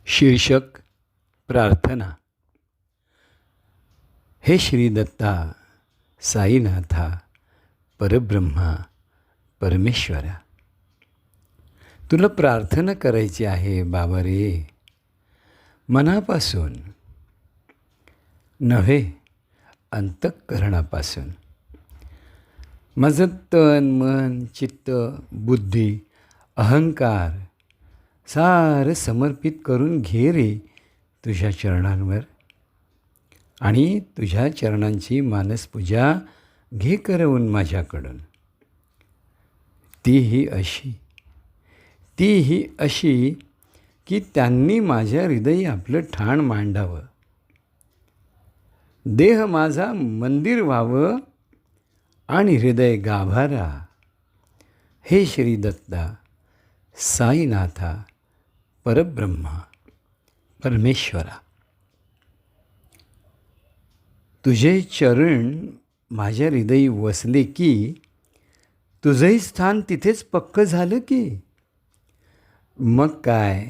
शीर्षक प्रार्थना. हे श्री दत्ता, साईनाथा, परब्रह्मा, परमेश्वरा, तुला प्रार्थना करायची आहे बाबा रे, मनापासून नव्हे, अंतःकरणापासून. माझं तन, मन, चित्त, बुद्धी, अहंकार सारं समर्पित करून घे रे तुझ्या चरणांवर, आणि तुझ्या चरणांची मानसपूजा घे करवून माझ्याकडून. तीही अशी की त्यांनी माझ्या हृदयी आपलं ठाण मांडावं, देह माझा मंदिर व्हावं आणि हृदय गाभारा. हे श्री दत्ता, साईनाथा, परब्रह्मा, परमेश्वरा, तुझे चरण माझ्या हृदयी वसले की तुझंही स्थान तिथेच पक्क झालं की. मग काय,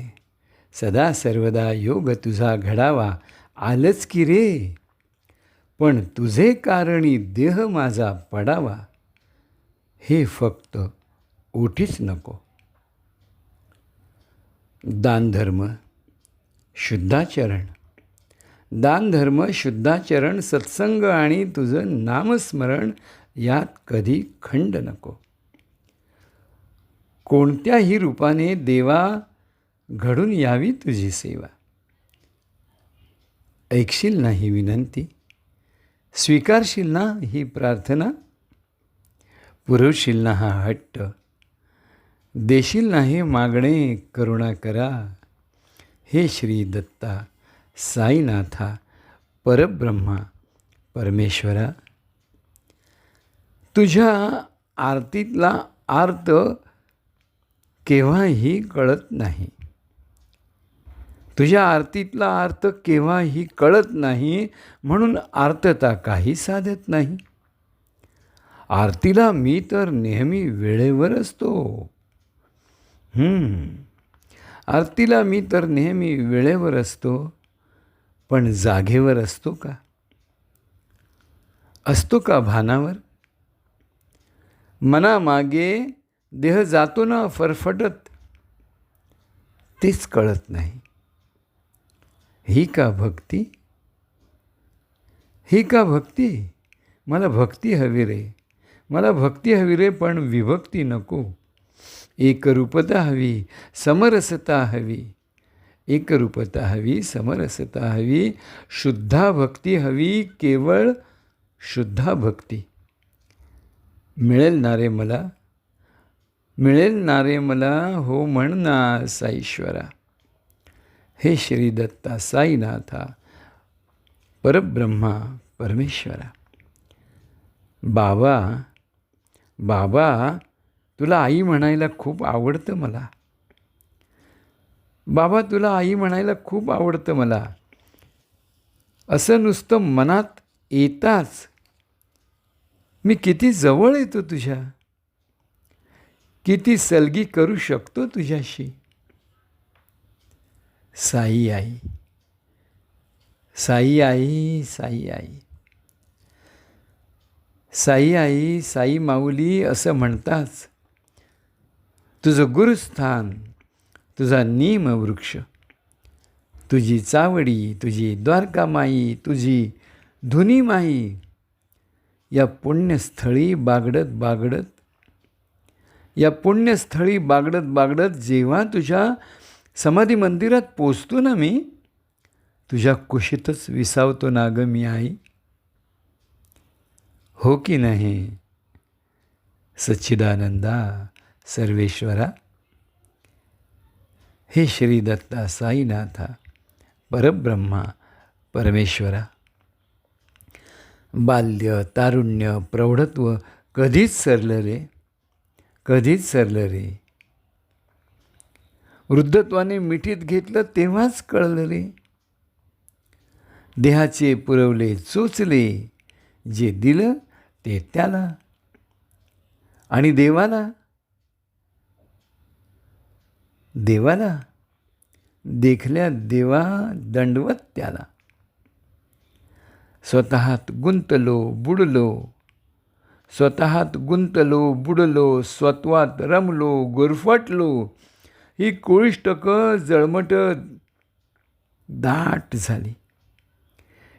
सदा सर्वदा योग तुझा घडावा आलंच की रे. पण तुझे कारणी देह माझा पडावा, हे फक्त ओठीच नको. दानधर्म, शुद्धाचरण, दानधर्म, शुद्धाचरण, सत्संग आणि तुझं नामस्मरण यात कधी खंड नको. कोणत्याही रूपाने देवा घडून यावी तुझी सेवा. ऐकशील ना ही विनंती, स्वीकारशील ना ही प्रार्थना, पुरवशील ना हा हट्ट, देशील ना हे मागणे करुणा करा. हे श्री दत्ता, साईनाथा, परब्रह्मा, परमेश्वरा, तुझ्या आरतीतला आर्त केव्हाही कळत नाही. तुझ्या आरतीतला अर्थ केव्हाही कळत नाही, म्हणून आर्तता काही साधत नाही. आरतीला मी तर नेहमी वेळेवर असतो. आरतीला मी तर नेहमी वेळेवर असतो, पण जागेवर असतो का? असतो का भानावर? मनामागे देह जातो ना फरफटत, तेच कळत नाही. ही का भक्ती? ही का भक्ती? मला भक्ती हवी रे, मला भक्ती हवी रे, पण विभक्ती नको. एकरूपता हवी, समरसता हवी. एकरूपता हवी, समरसता हवी. शुद्धा भक्ती हवी, केवळ शुद्धा भक्ती. मिळेल ना रे मला, मिळेल ना रे मला, हो म्हण ना साईश्वरा. हे श्री दत्ता, साईनाथा, परब्रह्मा, परमेश्वरा. बाबा, बाबा, तुला आई म्हणायला खूप आवडतं मला. बाबा, तुला आई म्हणायला खूप आवडतं मला. असं नुसतं मनात येताच मी किती जवळ येतो तुझ्या, किती सलगी करू शकतो तुझ्याशी. साई आई, साई आई, साई आई, साई आई, साई माऊली असं म्हणताच तुझं गुरुस्थान, तुझा नीमवृक्ष, तुझी चावडी, तुझी द्वारकामाई, तुझी धुनीमाई, या पुण्यस्थळी बागडत बागडत, या पुण्यस्थळी बागडत बागडत जेव्हा तुझ्या समाधी मंदिरात पोचतो ना मी, तुझ्या कुशीतच विसावतो ना गं मी आई. हो की नाही सच्चिदानंदा, सर्वेश्वरा. हे श्री दत्ता, साईनाथा, परब्रह्मा, परमेश्वरा. बाल्य, तारुण्य, प्रौढत्व कधीच सरलं रे, कधीच सरलं रे. वृद्धत्वाने मिठीत घेतलं तेव्हाच कळलं रे. देहाचे पुरवले चोचले, जे दिलं ते त्याला, आणि देवाला, देवाला देखल्या देवा दंडवत त्याला. स्वतःत गुंतलो बुडलो, स्वतःत गुंतलो बुडलो, स्वत्वात रमलो गुरफटलो. ही कोळिष्टक जळमट दाट झाली,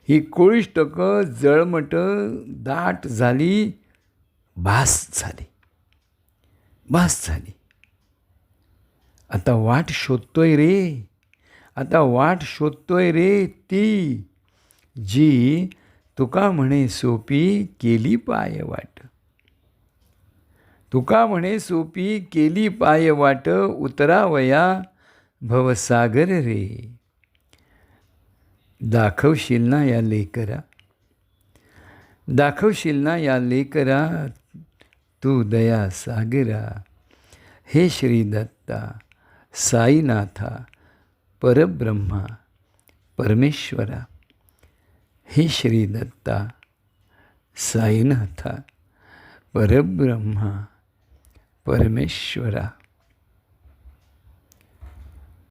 ही कोळिष्टक जळमट दाट झाली, भास झाली, भास झाली. आता वाट शोधतोय रे, आता वाट शोधतोय रे ती, जी तुका म्हणे सोपी केली पाय वाट. तुका म्हणे सोपी केली पाय वाट, उतरावया भवसागर रे. दाखवशील ना या लेकरा, दाखवशील ना या लेकरा, तू दया सागरा. हे श्री दत्ता साईनाथा परब्रह्मा परमेश्वरा. हे श्री दत्ता साईनाथा परब्रह्मा परमेश्वरा.